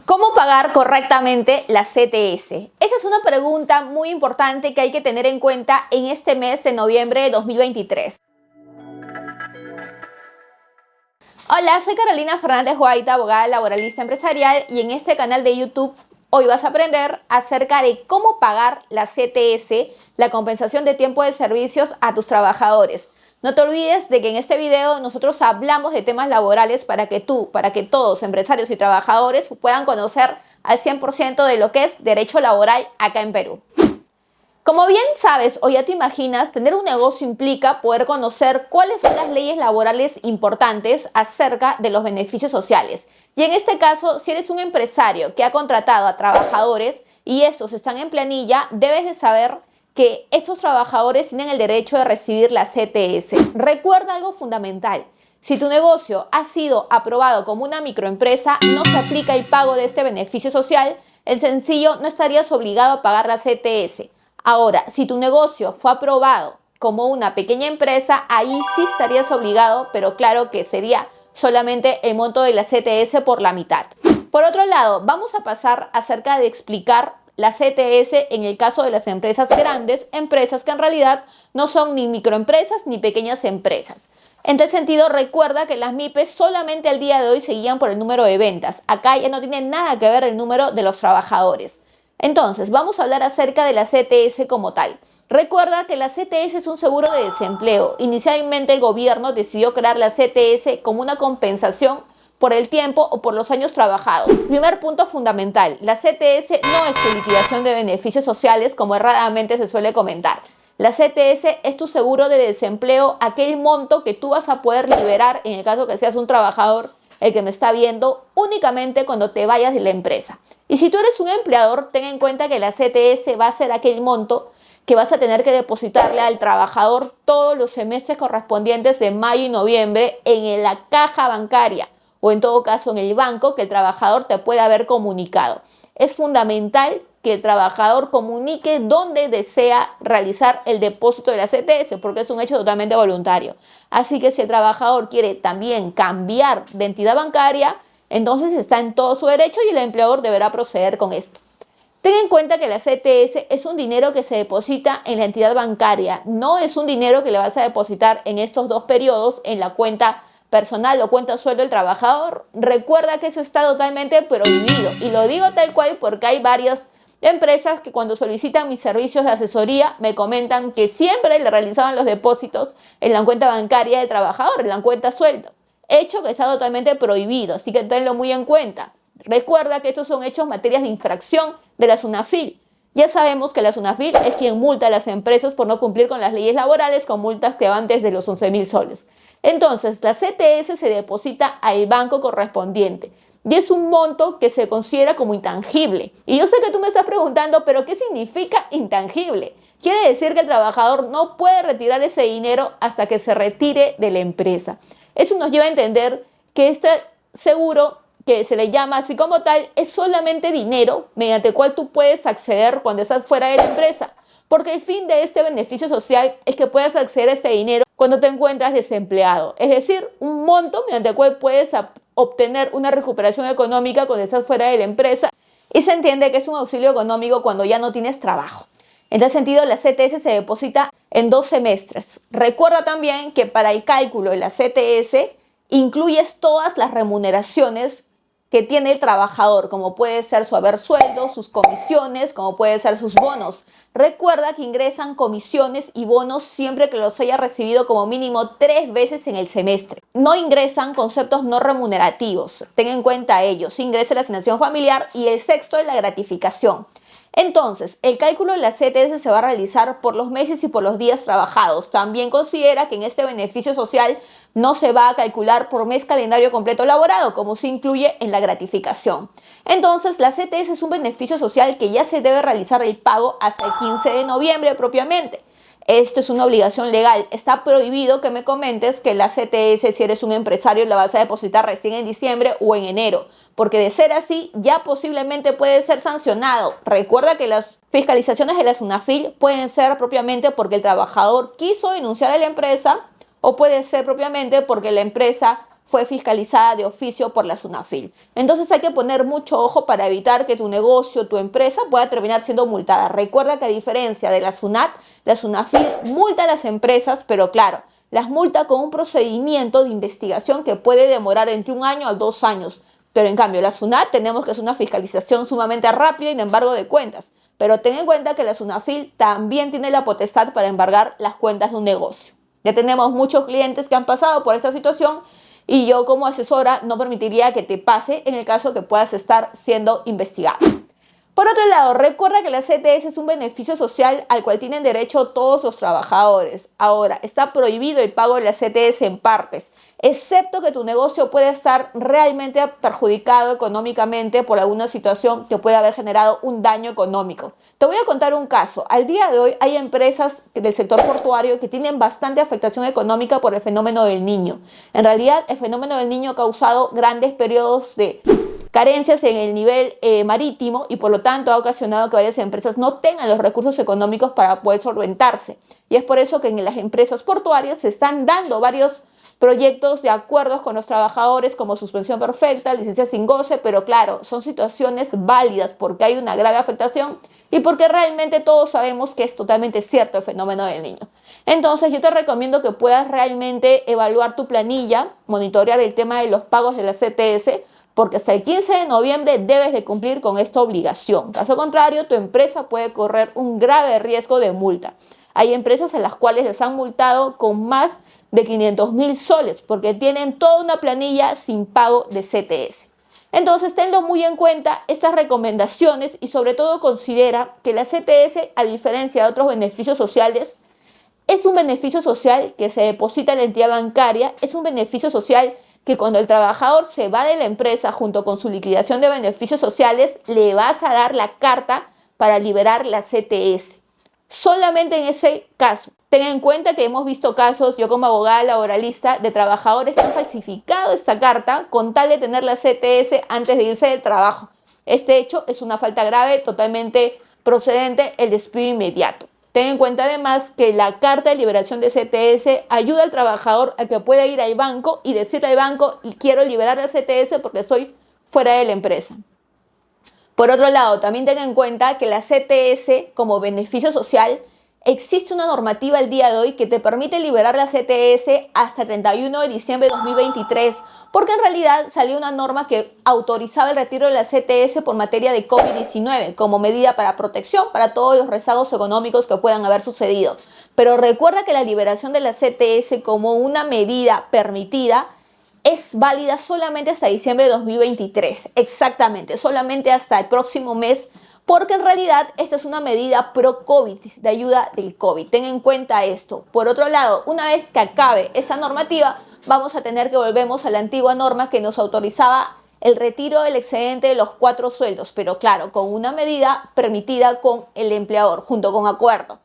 ¿Cómo pagar correctamente la CTS? Esa es una pregunta muy importante que hay que tener en cuenta en este mes de noviembre de 2023. Hola, soy Carolina Fernández Guaita, abogada laboralista empresarial, y en este canal de YouTube hoy vas a aprender acerca de cómo pagar la CTS, la compensación de tiempo de servicios a tus trabajadores. No te olvides de que en este video nosotros hablamos de temas laborales para que todos, empresarios y trabajadores, puedan conocer al 100% de lo que es derecho laboral acá en Perú. Como bien sabes o ya te imaginas, tener un negocio implica poder conocer cuáles son las leyes laborales importantes acerca de los beneficios sociales. Y en este caso, si eres un empresario que ha contratado a trabajadores y estos están en planilla, debes de saber que estos trabajadores tienen el derecho de recibir la CTS. Recuerda algo fundamental. Si tu negocio ha sido aprobado como una microempresa, no se aplica el pago de este beneficio social. En sencillo, no estarías obligado a pagar la CTS. Ahora, si tu negocio fue aprobado como una pequeña empresa, ahí sí estarías obligado, pero claro que sería solamente el monto de la CTS por la mitad. Por otro lado, vamos a pasar acerca de explicar la CTS en el caso de las empresas grandes, empresas que en realidad no son ni microempresas ni pequeñas empresas. En tal sentido, recuerda que las MIPES solamente al día de hoy se guían por el número de ventas. Acá ya no tiene nada que ver el número de los trabajadores. Entonces, vamos a hablar acerca de la CTS como tal. Recuerda que la CTS es un seguro de desempleo. Inicialmente el gobierno decidió crear la CTS como una compensación por el tiempo o por los años trabajados. Primer punto fundamental, la CTS no es tu liquidación de beneficios sociales como erradamente se suele comentar. La CTS es tu seguro de desempleo, aquel monto que tú vas a poder liberar en el caso que seas un trabajador, el que me está viendo, únicamente cuando te vayas de la empresa. Y si tú eres un empleador, ten en cuenta que la CTS va a ser aquel monto que vas a tener que depositarle al trabajador todos los semestres correspondientes de mayo y noviembre en la caja bancaria o en todo caso en el banco que el trabajador te pueda haber comunicado. Es fundamental que el trabajador comunique dónde desea realizar el depósito de la CTS, porque es un hecho totalmente voluntario. Así que si el trabajador quiere también cambiar de entidad bancaria, entonces está en todo su derecho y el empleador deberá proceder con esto. Ten en cuenta que la CTS es un dinero que se deposita en la entidad bancaria, no es un dinero que le vas a depositar en estos dos periodos en la cuenta personal o cuenta sueldo del trabajador. Recuerda que eso está totalmente prohibido, y lo digo tal cual porque hay varias empresas que cuando solicitan mis servicios de asesoría me comentan que siempre le realizaban los depósitos en la cuenta bancaria del trabajador, en la cuenta sueldo, hecho que está totalmente prohibido, así que tenlo muy en cuenta. Recuerda que estos son hechos materias de infracción de la SUNAFIL. Ya sabemos que la SUNAFIL es quien multa a las empresas por no cumplir con las leyes laborales, con multas que van desde los 11.000 soles. Entonces, la CTS se deposita al banco correspondiente y es un monto que se considera como intangible. Y yo sé que tú me estás preguntando, ¿pero qué significa intangible? Quiere decir que el trabajador no puede retirar ese dinero hasta que se retire de la empresa. Eso nos lleva a entender que este seguro, que se le llama así como tal, es solamente dinero mediante el cual tú puedes acceder cuando estás fuera de la empresa. Porque el fin de este beneficio social es que puedas acceder a este dinero cuando te encuentras desempleado. Es decir, un monto mediante el cual puedes obtener una recuperación económica cuando estás fuera de la empresa. Y se entiende que es un auxilio económico cuando ya no tienes trabajo. En tal sentido, la CTS se deposita en 2 semestres. Recuerda también que para el cálculo de la CTS incluyes todas las remuneraciones que tiene el trabajador, como puede ser su haber sueldo, sus comisiones, como puede ser sus bonos. Recuerda que ingresan comisiones y bonos siempre que los haya recibido como mínimo 3 veces en el semestre. No ingresan conceptos no remunerativos, ten en cuenta ellos. Ingresa la asignación familiar y el sexto es la gratificación. Entonces, el cálculo de la CTS se va a realizar por los meses y por los días trabajados. También considera que en este beneficio social no se va a calcular por mes calendario completo laborado, como se incluye en la gratificación. Entonces, la CTS es un beneficio social que ya se debe realizar el pago hasta el 15 de noviembre propiamente. Esto es una obligación legal. Está prohibido que me comentes que la CTS, si eres un empresario, la vas a depositar recién en diciembre o en enero, porque de ser así, ya posiblemente puede ser sancionado. Recuerda que las fiscalizaciones de la SUNAFIL pueden ser propiamente porque el trabajador quiso denunciar a la empresa, o puede ser propiamente porque la empresa fue fiscalizada de oficio por la SUNAFIL. Entonces hay que poner mucho ojo para evitar que tu negocio, tu empresa pueda terminar siendo multada. Recuerda que a diferencia de la SUNAT, la SUNAFIL multa a las empresas, pero claro, las multa con un procedimiento de investigación que puede demorar entre 1 año a 2 años. Pero en cambio, la SUNAT tenemos que hacer una fiscalización sumamente rápida y de embargo de cuentas. Pero ten en cuenta que la SUNAFIL también tiene la potestad para embargar las cuentas de un negocio. Ya tenemos muchos clientes que han pasado por esta situación y yo como asesora no permitiría que te pase en el caso que puedas estar siendo investigado. Por otro lado, recuerda que la CTS es un beneficio social al cual tienen derecho todos los trabajadores. Ahora, está prohibido el pago de la CTS en partes, excepto que tu negocio puede estar realmente perjudicado económicamente por alguna situación que puede haber generado un daño económico. Te voy a contar un caso. Al día de hoy hay empresas del sector portuario que tienen bastante afectación económica por el fenómeno del Niño. En realidad, el fenómeno del Niño ha causado grandes periodos de carencias en el nivel marítimo y por lo tanto ha ocasionado que varias empresas no tengan los recursos económicos para poder solventarse. Y es por eso que en las empresas portuarias se están dando varios proyectos de acuerdos con los trabajadores como suspensión perfecta, licencia sin goce, pero claro, son situaciones válidas porque hay una grave afectación y porque realmente todos sabemos que es totalmente cierto el fenómeno del Niño. Entonces yo te recomiendo que puedas realmente evaluar tu planilla, monitorear el tema de los pagos de la CTS, porque hasta el 15 de noviembre debes de cumplir con esta obligación. Caso contrario, tu empresa puede correr un grave riesgo de multa. Hay empresas a las cuales les han multado con más de 500.000 soles porque tienen toda una planilla sin pago de CTS. Entonces, tenlo muy en cuenta estas recomendaciones y sobre todo considera que la CTS, a diferencia de otros beneficios sociales, es un beneficio social que se deposita en la entidad bancaria, es un beneficio social que cuando el trabajador se va de la empresa junto con su liquidación de beneficios sociales, le vas a dar la carta para liberar la CTS. Solamente en ese caso. Ten en cuenta que hemos visto casos, yo como abogada laboralista, de trabajadores que han falsificado esta carta con tal de tener la CTS antes de irse del trabajo. Este hecho es una falta grave, totalmente procedente, el despido inmediato. Ten en cuenta además que la carta de liberación de CTS ayuda al trabajador a que pueda ir al banco y decirle al banco, quiero liberar la CTS porque estoy fuera de la empresa. Por otro lado, también ten en cuenta que la CTS como beneficio social, existe una normativa el día de hoy que te permite liberar la CTS hasta el 31 de diciembre de 2023, porque en realidad salió una norma que autorizaba el retiro de la CTS por materia de COVID-19 como medida para protección para todos los rezagos económicos que puedan haber sucedido. Pero recuerda que la liberación de la CTS como una medida permitida es válida solamente hasta diciembre de 2023, exactamente, solamente hasta el próximo mes, porque en realidad esta es una medida pro-COVID, de ayuda del COVID. Ten en cuenta esto. Por otro lado, una vez que acabe esta normativa, vamos a tener que volvemos a la antigua norma que nos autorizaba el retiro del excedente de los 4 sueldos, pero claro, con una medida permitida con el empleador, junto con acuerdo.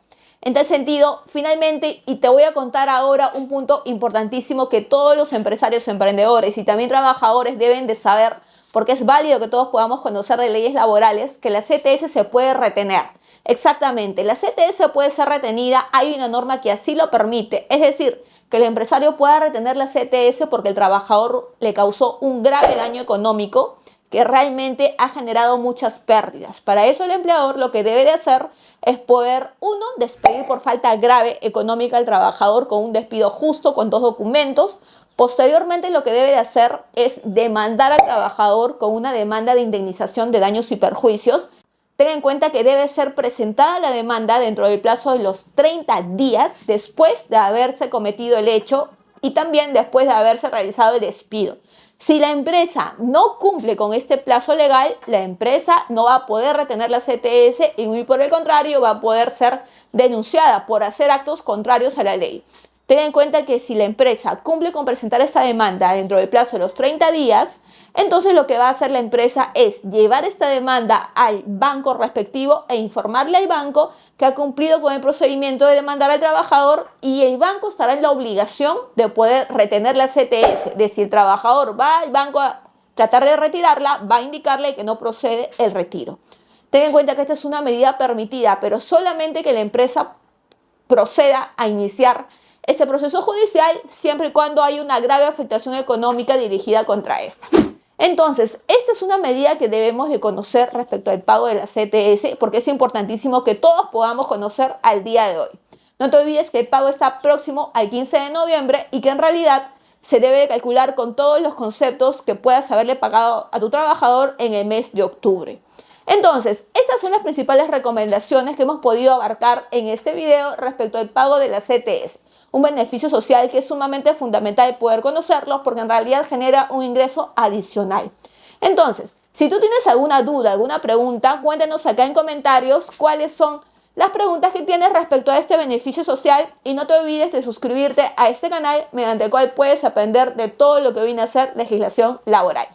En tal sentido, finalmente, y te voy a contar ahora un punto importantísimo que todos los empresarios, emprendedores y también trabajadores deben de saber, porque es válido que todos podamos conocer de leyes laborales, que la CTS se puede retener. Exactamente, la CTS puede ser retenida, hay una norma que así lo permite, es decir, que el empresario pueda retener la CTS porque el trabajador le causó un grave daño económico que realmente ha generado muchas pérdidas. Para eso el empleador lo que debe de hacer es poder, uno, despedir por falta grave económica al trabajador con un despido justo, con 2 documentos. Posteriormente lo que debe de hacer es demandar al trabajador con una demanda de indemnización de daños y perjuicios. Ten en cuenta que debe ser presentada la demanda dentro del plazo de los 30 días después de haberse cometido el hecho y también después de haberse realizado el despido. Si la empresa no cumple con este plazo legal, la empresa no va a poder retener la CTS y muy por el contrario va a poder ser denunciada por hacer actos contrarios a la ley. Ten en cuenta que si la empresa cumple con presentar esta demanda dentro del plazo de los 30 días, entonces lo que va a hacer la empresa es llevar esta demanda al banco respectivo e informarle al banco que ha cumplido con el procedimiento de demandar al trabajador y el banco estará en la obligación de poder retener la CTS. De si el trabajador va al banco a tratar de retirarla, va a indicarle que no procede el retiro. Ten en cuenta que esta es una medida permitida, pero solamente que la empresa proceda a iniciar este proceso judicial siempre y cuando hay una grave afectación económica dirigida contra esta. Entonces, esta es una medida que debemos de conocer respecto al pago de la CTS, porque es importantísimo que todos podamos conocer al día de hoy. No te olvides que el pago está próximo al 15 de noviembre y que en realidad se debe de calcular con todos los conceptos que puedas haberle pagado a tu trabajador en el mes de octubre. Entonces, estas son las principales recomendaciones que hemos podido abarcar en este video respecto al pago de la CTS. Un beneficio social que es sumamente fundamental poder conocerlo porque en realidad genera un ingreso adicional. Entonces, si tú tienes alguna duda, alguna pregunta, cuéntanos acá en comentarios cuáles son las preguntas que tienes respecto a este beneficio social y no te olvides de suscribirte a este canal mediante el cual puedes aprender de todo lo que viene a ser legislación laboral.